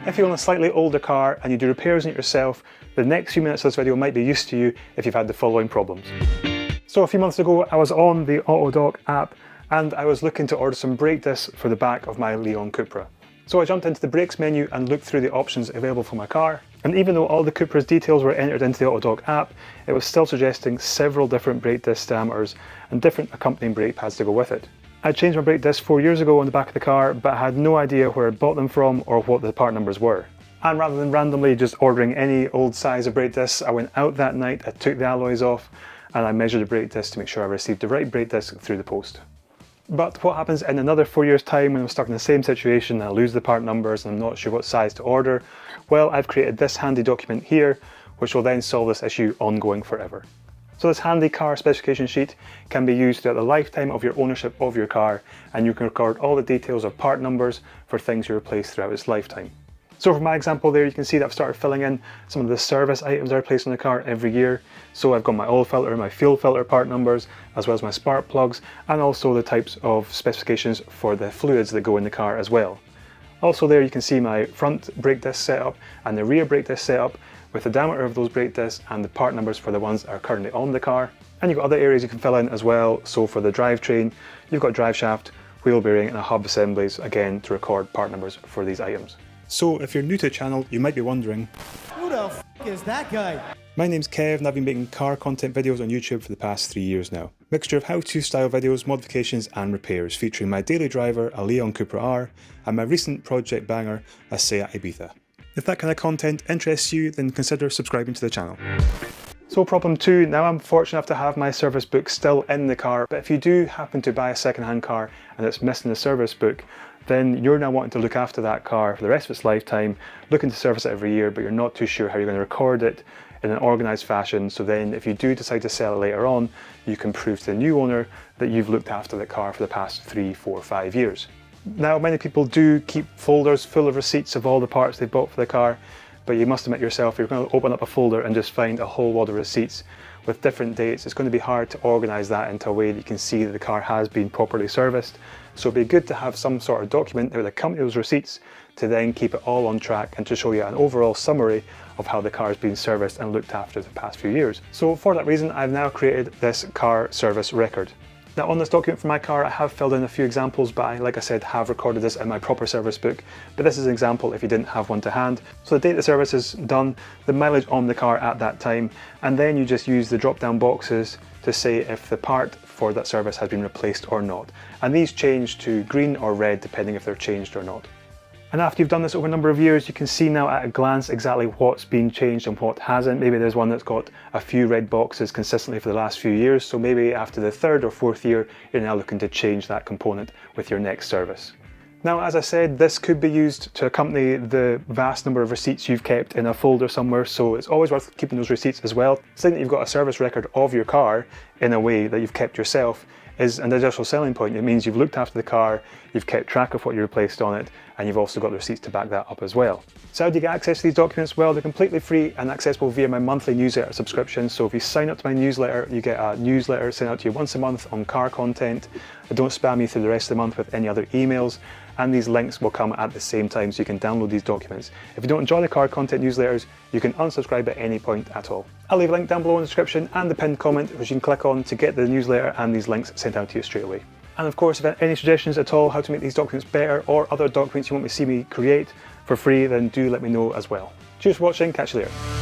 If you own a slightly older car and you do repairs on it yourself, the next few minutes of this video might be used to you if you've had the following problems. So a few months ago I was on the Autodoc app and I was looking to order some brake discs for the back of my Leon Cupra. So I jumped into the brakes menu and looked through the options available for my car, and even though all the Cupra's details were entered into the Autodoc app, it was still suggesting several different brake disc diameters and different accompanying brake pads to go with it. I changed my brake discs 4 years ago on the back of the car, but I had no idea where I bought them from or what the part numbers were. And rather than randomly just ordering any old size of brake discs, I went out that night, I took the alloys off, and I measured the brake disc to make sure I received the right brake disc through the post. But what happens in another 4 years' time when I'm stuck in the same situation, I lose the part numbers and I'm not sure what size to order? Well, I've created this handy document here, which will then solve this issue ongoing forever. So this handy car specification sheet can be used throughout the lifetime of your ownership of your car, and you can record all the details of part numbers for things you replace throughout its lifetime. So for my example there, you can see that I've started filling in some of the service items I replace on the car every year. So I've got my oil filter, my fuel filter part numbers, as well as my spark plugs, and also the types of specifications for the fluids that go in the car as well. Also there you can see my front brake disc setup and the rear brake disc setup with the diameter of those brake discs and the part numbers for the ones that are currently on the car. And you've got other areas you can fill in as well. So for the drivetrain, you've got drive shaft, wheel bearing and a hub assemblies, again to record part numbers for these items. So if you're new to the channel, you might be wondering, who the f is that guy? My name's Kev and I've been making car content videos on YouTube for the past 3 years now. Mixture of how-to style videos, modifications and repairs featuring my daily driver, a Leon Cupra R, and my recent project banger, a Seat Ibiza. If that kind of content interests you, then consider subscribing to the channel. So problem 2, now I'm fortunate enough to have my service book still in the car, but if you do happen to buy a second-hand car and it's missing the service book, then you're now wanting to look after that car for the rest of its lifetime, looking to service it every year, but you're not too sure how you're going to record it in an organised fashion, so then if you do decide to sell it later on, you can prove to the new owner that you've looked after the car for the past 3, 4, 5 years. Now many people do keep folders full of receipts of all the parts they bought for the car, but you must admit yourself, you're going to open up a folder and just find a whole lot of receipts with different dates. It's going to be hard to organise that into a way that you can see that the car has been properly serviced. So it'd be good to have some sort of document that would accompany those receipts to then keep it all on track and to show you an overall summary of how the car has been serviced and looked after the past few years. So for that reason, I've now created this car service record. Now on this document for my car, I have filled in a few examples, but I, like I said, have recorded this in my proper service book. But this is an example if you didn't have one to hand. So the date the service is done, the mileage on the car at that time, and then you just use the drop-down boxes to say if the part for that service has been replaced or not. And these change to green or red depending if they're changed or not. And after you've done this over a number of years, you can see now at a glance exactly what's been changed and what hasn't. Maybe there's one that's got a few red boxes consistently for the last few years, so maybe after the 3rd or 4th year, you're now looking to change that component with your next service. Now, as I said, this could be used to accompany the vast number of receipts you've kept in a folder somewhere, so it's always worth keeping those receipts as well. Saying that you've got a service record of your car in a way that you've kept yourself is an additional selling point. It means you've looked after the car, you've kept track of what you replaced on it, and you've also got the receipts to back that up as well. So how do you get access to these documents? Well, they're completely free and accessible via my monthly newsletter subscription. So if you sign up to my newsletter, you get a newsletter sent out to you once a month on car content. I don't spam you through the rest of the month with any other emails, and these links will come at the same time so you can download these documents. If you don't enjoy the car content newsletters, you can unsubscribe at any point at all. I'll leave a link down below in the description and the pinned comment which you can click on to get the newsletter and these links sent out to you straight away. And of course, if you have any suggestions at all how to make these documents better or other documents you want me to see me create for free, then do let me know as well. Cheers for watching, catch you later.